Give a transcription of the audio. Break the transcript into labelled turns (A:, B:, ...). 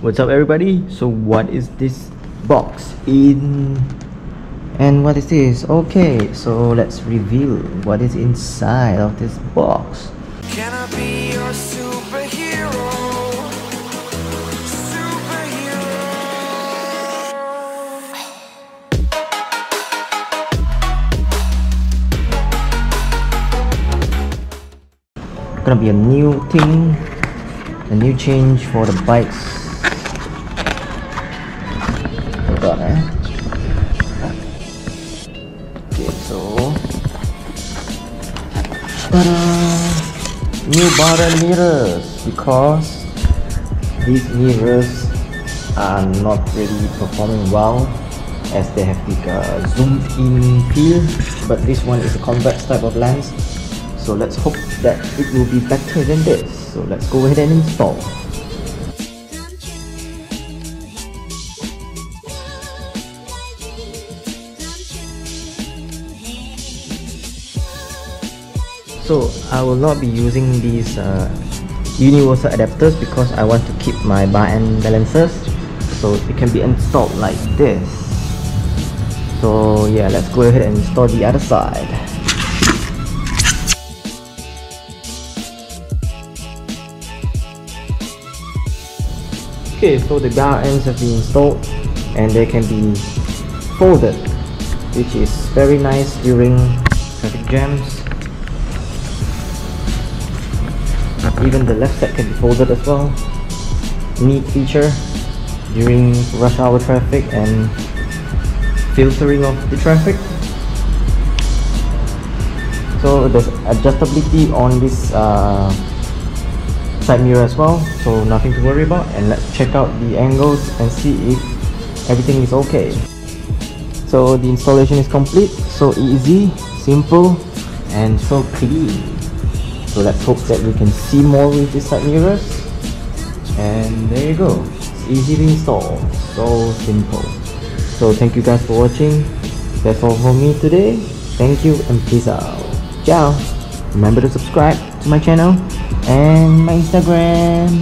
A: What's up everybody? So what is this box in and what is this? Okay, so let's reveal what is inside of this box.
B: Can I be your superhero?
A: Gonna be a new thing, a new change for the bikes. Hold on, Okay, so ta-da! New bottom mirrors, because these mirrors are not really performing well as they have the zoomed in feel, but this one is a convex type of lens, so let's hope that it will be better than this. So let's go ahead and install. So I will not be using these universal adapters because I want to keep my bar end balances, so it can be installed like this. So yeah, let's go ahead and install the other side. Okay, so the bar ends have been installed and they can be folded, which is very nice during traffic jams. Even the left side can be folded as well. Neat feature during rush hour traffic and filtering of the traffic. So there's adjustability on this side mirror as well, so nothing to worry about. And let's check out the angles and see if everything is okay. So the installation is complete, so easy, simple, and so clean. So let's hope that we can see more with these side mirrors. And there you go, it's easy to install, so simple. So thank you guys for watching. That's all for me today. Thank you and peace out. Ciao. Remember to subscribe to my channel and my Instagram.